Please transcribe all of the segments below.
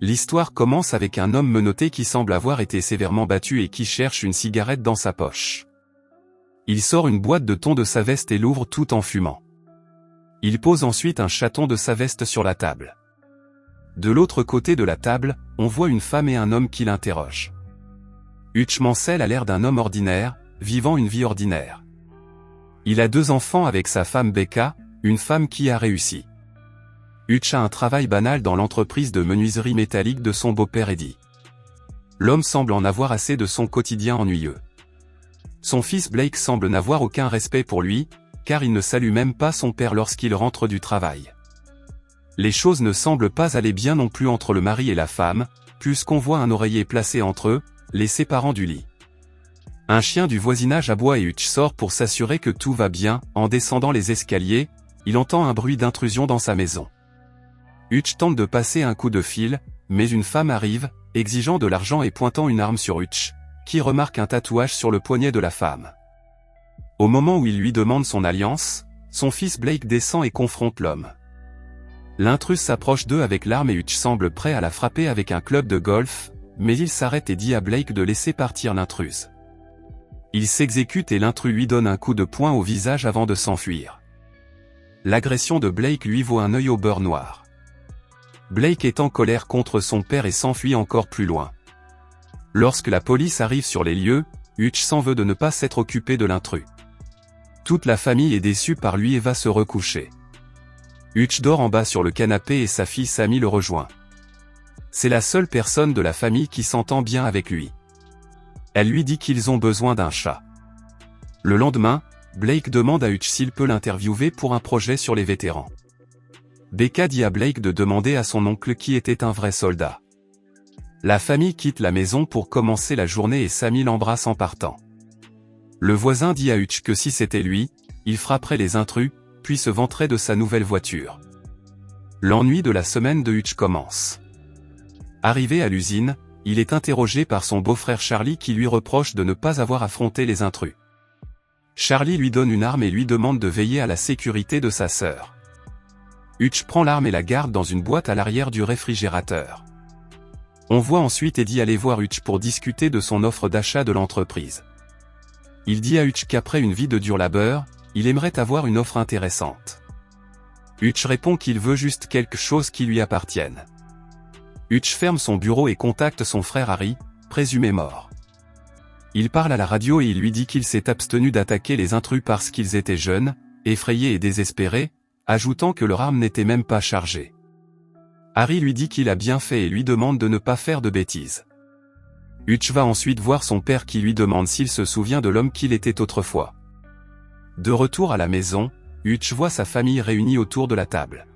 L'histoire commence avec un homme menotté qui semble avoir été sévèrement battu et qui cherche une cigarette dans sa poche. Il sort une boîte de thon de sa veste et l'ouvre tout en fumant. Il pose ensuite un chaton de sa veste sur la table. De l'autre côté de la table, on voit une femme et un homme qui l'interrogent. Hutch Mansell a l'air d'un homme ordinaire, vivant une vie ordinaire. Il a 2 enfants avec sa femme Becca, une femme qui a réussi. Hutch a un travail banal dans l'entreprise de menuiserie métallique de son beau-père Eddie. L'homme semble en avoir assez de son quotidien ennuyeux. Son fils Blake semble n'avoir aucun respect pour lui, car il ne salue même pas son père lorsqu'il rentre du travail. Les choses ne semblent pas aller bien non plus entre le mari et la femme, puisqu'on voit un oreiller placé entre eux, les séparant du lit. Un chien du voisinage aboie et Hutch sort pour s'assurer que tout va bien. En descendant les escaliers, il entend un bruit d'intrusion dans sa maison. Hutch tente de passer un coup de fil, mais une femme arrive, exigeant de l'argent et pointant une arme sur Hutch, qui remarque un tatouage sur le poignet de la femme. Au moment où il lui demande son alliance, son fils Blake descend et confronte l'homme. L'intruse s'approche d'eux avec l'arme et Hutch semble prêt à la frapper avec un club de golf, mais il s'arrête et dit à Blake de laisser partir l'intruse. Il s'exécute et l'intrus lui donne un coup de poing au visage avant de s'enfuir. L'agression de Blake lui vaut un œil au beurre noir. Blake est en colère contre son père et s'enfuit encore plus loin. Lorsque la police arrive sur les lieux, Hutch s'en veut de ne pas s'être occupé de l'intrus. Toute la famille est déçue par lui et va se recoucher. Hutch dort en bas sur le canapé et sa fille Sammy le rejoint. C'est la seule personne de la famille qui s'entend bien avec lui. Elle lui dit qu'ils ont besoin d'un chat. Le lendemain, Blake demande à Hutch s'il peut l'interviewer pour un projet sur les vétérans. Becca dit à Blake de demander à son oncle qui était un vrai soldat. La famille quitte la maison pour commencer la journée et Sammy l'embrasse en partant. Le voisin dit à Hutch que si c'était lui, il frapperait les intrus, puis se vanterait de sa nouvelle voiture. L'ennui de la semaine de Hutch commence. Arrivé à l'usine, il est interrogé par son beau-frère Charlie qui lui reproche de ne pas avoir affronté les intrus. Charlie lui donne une arme et lui demande de veiller à la sécurité de sa sœur. Hutch prend l'arme et la garde dans une boîte à l'arrière du réfrigérateur. On voit ensuite Eddie aller voir Hutch pour discuter de son offre d'achat de l'entreprise. Il dit à Hutch qu'après une vie de dur labeur, il aimerait avoir une offre intéressante. Hutch répond qu'il veut juste quelque chose qui lui appartienne. Hutch ferme son bureau et contacte son frère Harry, présumé mort. Il parle à la radio et il lui dit qu'il s'est abstenu d'attaquer les intrus parce qu'ils étaient jeunes, effrayés et désespérés, ajoutant que leur arme n'était même pas chargée. Harry lui dit qu'il a bien fait et lui demande de ne pas faire de bêtises. Hutch va ensuite voir son père qui lui demande s'il se souvient de l'homme qu'il était autrefois. De retour à la maison, Hutch voit sa famille réunie autour de la table.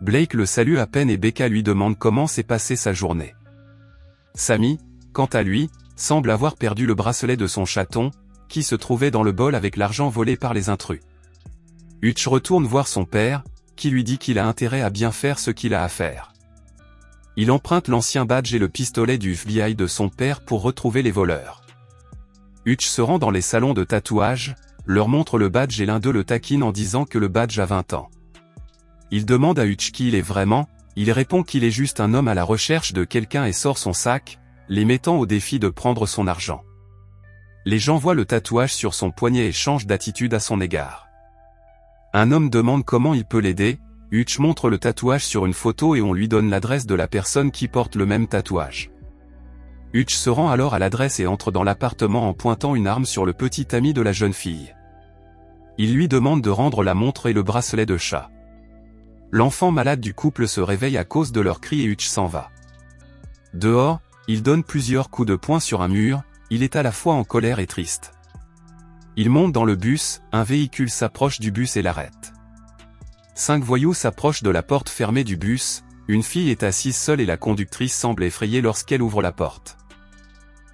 Blake le salue à peine et Becca lui demande comment s'est passée sa journée. Sammy, quant à lui, semble avoir perdu le bracelet de son chaton, qui se trouvait dans le bol avec l'argent volé par les intrus. Hutch retourne voir son père, qui lui dit qu'il a intérêt à bien faire ce qu'il a à faire. Il emprunte l'ancien badge et le pistolet du FBI de son père pour retrouver les voleurs. Hutch se rend dans les salons de tatouage, leur montre le badge et l'un d'eux le taquine en disant que le badge a 20 ans. Il demande à Hutch qui il est vraiment, il répond qu'il est juste un homme à la recherche de quelqu'un et sort son sac, les mettant au défi de prendre son argent. Les gens voient le tatouage sur son poignet et changent d'attitude à son égard. Un homme demande comment il peut l'aider, Hutch montre le tatouage sur une photo et on lui donne l'adresse de la personne qui porte le même tatouage. Hutch se rend alors à l'adresse et entre dans l'appartement en pointant une arme sur le petit ami de la jeune fille. Il lui demande de rendre la montre et le bracelet de chat. L'enfant malade du couple se réveille à cause de leurs cris et Hutch s'en va. Dehors, il donne plusieurs coups de poing sur un mur, il est à la fois en colère et triste. Il monte dans le bus, un véhicule s'approche du bus et l'arrête. 5 voyous s'approchent de la porte fermée du bus, une fille est assise seule et la conductrice semble effrayée lorsqu'elle ouvre la porte.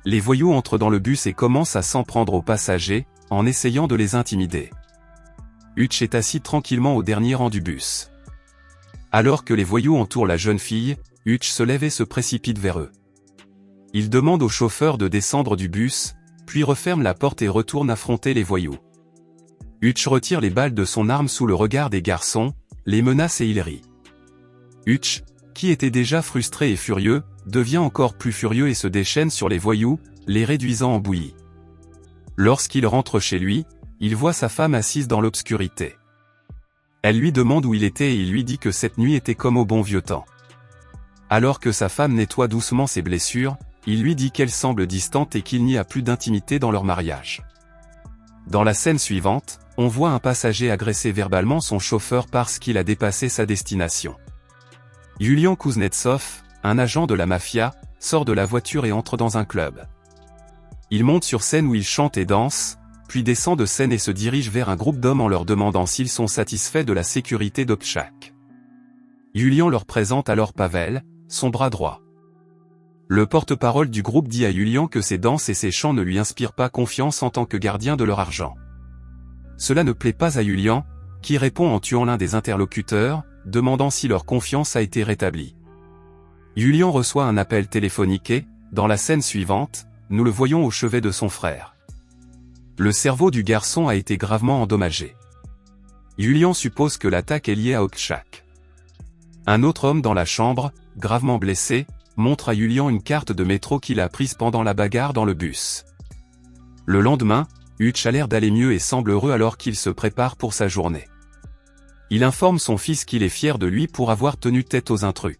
Les voyous entrent dans le bus et commencent à s'en prendre aux passagers, en essayant de les intimider. Hutch est assis tranquillement au dernier rang du bus. Alors que les voyous entourent la jeune fille, Hutch se lève et se précipite vers eux. Il demande au chauffeur de descendre du bus, puis referme la porte et retourne affronter les voyous. Hutch retire les balles de son arme sous le regard des garçons, les menace et il rit. Hutch, qui était déjà frustré et furieux, devient encore plus furieux et se déchaîne sur les voyous, les réduisant en bouillie. Lorsqu'il rentre chez lui, il voit sa femme assise dans l'obscurité. Elle lui demande où il était et il lui dit que cette nuit était comme au bon vieux temps. Alors que sa femme nettoie doucement ses blessures, il lui dit qu'elle semble distante et qu'il n'y a plus d'intimité dans leur mariage. Dans la scène suivante, on voit un passager agresser verbalement son chauffeur parce qu'il a dépassé sa destination. Yulian Kuznetsov, un agent de la mafia, sort de la voiture et entre dans un club. Il monte sur scène où il chante et danse, puis descend de scène et se dirige vers un groupe d'hommes en leur demandant s'ils sont satisfaits de la sécurité d'Obchak. Yulian leur présente alors Pavel, son bras droit. Le porte-parole du groupe dit à Yulian que ses danses et ses chants ne lui inspirent pas confiance en tant que gardien de leur argent. Cela ne plaît pas à Yulian, qui répond en tuant l'un des interlocuteurs, demandant si leur confiance a été rétablie. Yulian reçoit un appel téléphonique et, dans la scène suivante, nous le voyons au chevet de son frère. Le cerveau du garçon a été gravement endommagé. Yulian suppose que l'attaque est liée à Obchak. Un autre homme dans la chambre, gravement blessé, montre à Yulian une carte de métro qu'il a prise pendant la bagarre dans le bus. Le lendemain, Hutch a l'air d'aller mieux et semble heureux alors qu'il se prépare pour sa journée. Il informe son fils qu'il est fier de lui pour avoir tenu tête aux intrus.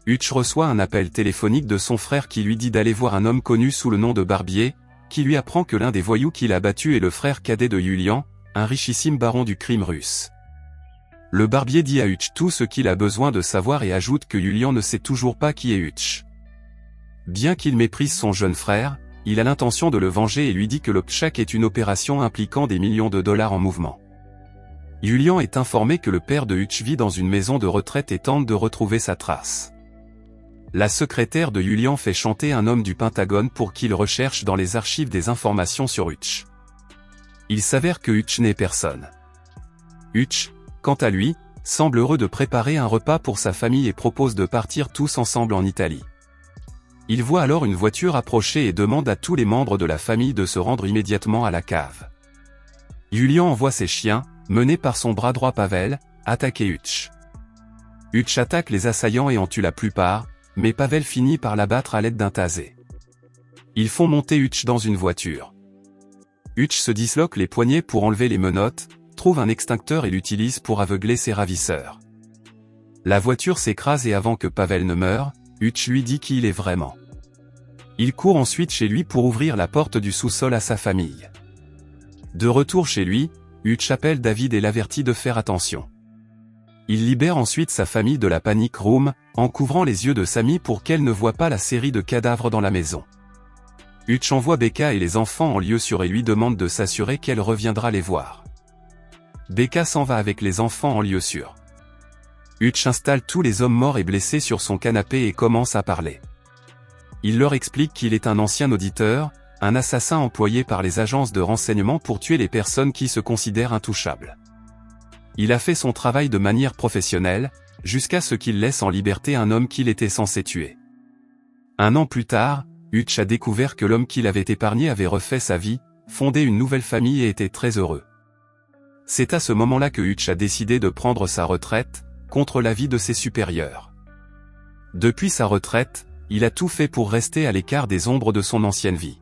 Hutch reçoit un appel téléphonique de son frère qui lui dit d'aller voir un homme connu sous le nom de Barbier, qui lui apprend que l'un des voyous qu'il a battu est le frère cadet de Yulian, un richissime baron du crime russe. Le Barbier dit à Hutch tout ce qu'il a besoin de savoir et ajoute que Yulian ne sait toujours pas qui est Hutch. Bien qu'il méprise son jeune frère, il a l'intention de le venger et lui dit que l'Obchak est une opération impliquant des millions de dollars en mouvement. Yulian est informé que le père de Hutch vit dans une maison de retraite et tente de retrouver sa trace. La secrétaire de Yulian fait chanter un homme du Pentagone pour qu'il recherche dans les archives des informations sur Hutch. Il s'avère que Hutch n'est personne. Hutch, quant à lui, semble heureux de préparer un repas pour sa famille et propose de partir tous ensemble en Italie. Il voit alors une voiture approcher et demande à tous les membres de la famille de se rendre immédiatement à la cave. Yulian envoie ses chiens, menés par son bras droit Pavel, attaquer Hutch. Hutch attaque les assaillants et en tue la plupart, mais Pavel finit par l'abattre à l'aide d'un taser. Ils font monter Hutch dans une voiture. Hutch se disloque les poignets pour enlever les menottes, trouve un extincteur et l'utilise pour aveugler ses ravisseurs. La voiture s'écrase et avant que Pavel ne meure, Hutch lui dit qui il est vraiment. Il court ensuite chez lui pour ouvrir la porte du sous-sol à sa famille. De retour chez lui, Hutch appelle David et l'avertit de faire attention. Il libère ensuite sa famille de la panic room, en couvrant les yeux de Samy pour qu'elle ne voie pas la série de cadavres dans la maison. Hutch envoie Becca et les enfants en lieu sûr et lui demande de s'assurer qu'elle reviendra les voir. Becca s'en va avec les enfants en lieu sûr. Hutch installe tous les hommes morts et blessés sur son canapé et commence à parler. Il leur explique qu'il est un ancien auditeur, un assassin employé par les agences de renseignement pour tuer les personnes qui se considèrent intouchables. Il a fait son travail de manière professionnelle, jusqu'à ce qu'il laisse en liberté un homme qu'il était censé tuer. Un an plus tard, Hutch a découvert que l'homme qu'il avait épargné avait refait sa vie, fondé une nouvelle famille et était très heureux. C'est à ce moment-là que Hutch a décidé de prendre sa retraite, contre l'avis de ses supérieurs. Depuis sa retraite, il a tout fait pour rester à l'écart des ombres de son ancienne vie.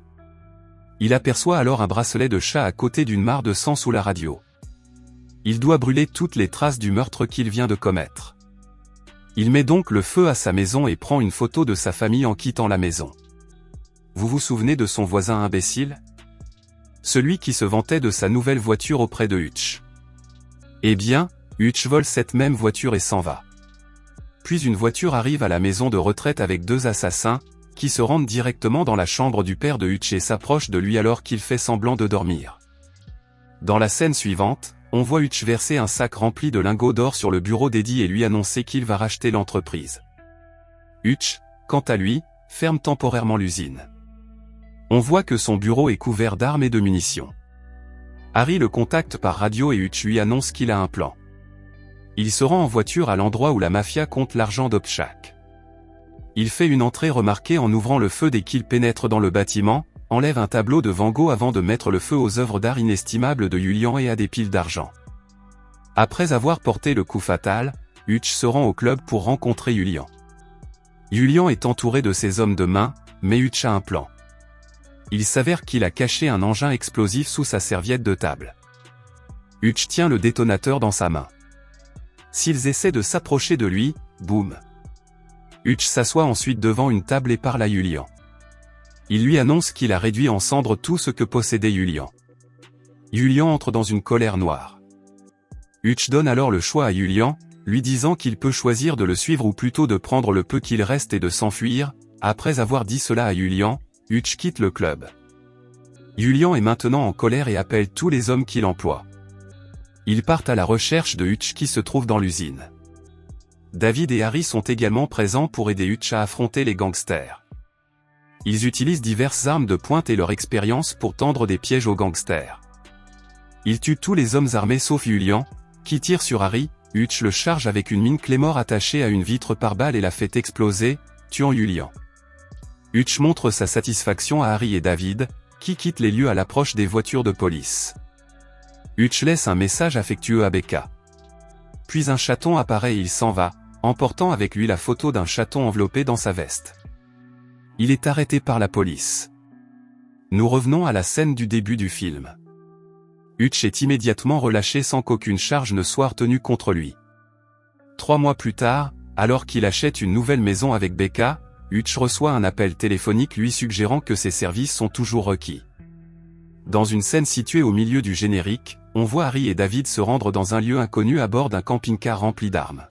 Il aperçoit alors un bracelet de chat à côté d'une mare de sang sous la radio. Il doit brûler toutes les traces du meurtre qu'il vient de commettre. Il met donc le feu à sa maison et prend une photo de sa famille en quittant la maison. Vous vous souvenez de son voisin imbécile? Celui qui se vantait de sa nouvelle voiture auprès de Hutch. Eh bien, Hutch vole cette même voiture et s'en va. Puis une voiture arrive à la maison de retraite avec deux assassins, qui se rendent directement dans la chambre du père de Hutch et s'approchent de lui alors qu'il fait semblant de dormir. Dans la scène suivante, on voit Hutch verser un sac rempli de lingots d'or sur le bureau d'Eddie et lui annoncer qu'il va racheter l'entreprise. Hutch, quant à lui, ferme temporairement l'usine. On voit que son bureau est couvert d'armes et de munitions. Harry le contacte par radio et Hutch lui annonce qu'il a un plan. Il se rend en voiture à l'endroit où la mafia compte l'argent d'Obchak. Il fait une entrée remarquée en ouvrant le feu dès qu'il pénètre dans le bâtiment, enlève un tableau de Van Gogh avant de mettre le feu aux œuvres d'art inestimables de Yulian et à des piles d'argent. Après avoir porté le coup fatal, Hutch se rend au club pour rencontrer Julian. Julian est entouré de ses hommes de main, mais Hutch a un plan. Il s'avère qu'il a caché un engin explosif sous sa serviette de table. Hutch tient le détonateur dans sa main. S'ils essaient de s'approcher de lui, boum. Hutch s'assoit ensuite devant une table et parle à Julian. Il lui annonce qu'il a réduit en cendres tout ce que possédait Julian. Julian entre dans une colère noire. Hutch donne alors le choix à Julian, lui disant qu'il peut choisir de le suivre ou plutôt de prendre le peu qu'il reste et de s'enfuir. Après avoir dit cela à Julian, Hutch quitte le club. Julian est maintenant en colère et appelle tous les hommes qu'il emploie. Ils partent à la recherche de Hutch qui se trouve dans l'usine. David et Harry sont également présents pour aider Hutch à affronter les gangsters. Ils utilisent diverses armes de pointe et leur expérience pour tendre des pièges aux gangsters. Ils tuent tous les hommes armés sauf Julian, qui tire sur Harry. Hutch le charge avec une mine Claymore attachée à une vitre par balle et la fait exploser, tuant Julian. Hutch montre sa satisfaction à Harry et David, qui quittent les lieux à l'approche des voitures de police. Hutch laisse un message affectueux à Becca. Puis un chaton apparaît et il s'en va, emportant avec lui la photo d'un chaton enveloppé dans sa veste. Il est arrêté par la police. Nous revenons à la scène du début du film. Hutch est immédiatement relâché sans qu'aucune charge ne soit retenue contre lui. 3 mois plus tard, alors qu'il achète une nouvelle maison avec Becca, Hutch reçoit un appel téléphonique lui suggérant que ses services sont toujours requis. Dans une scène située au milieu du générique, on voit Harry et David se rendre dans un lieu inconnu à bord d'un camping-car rempli d'armes.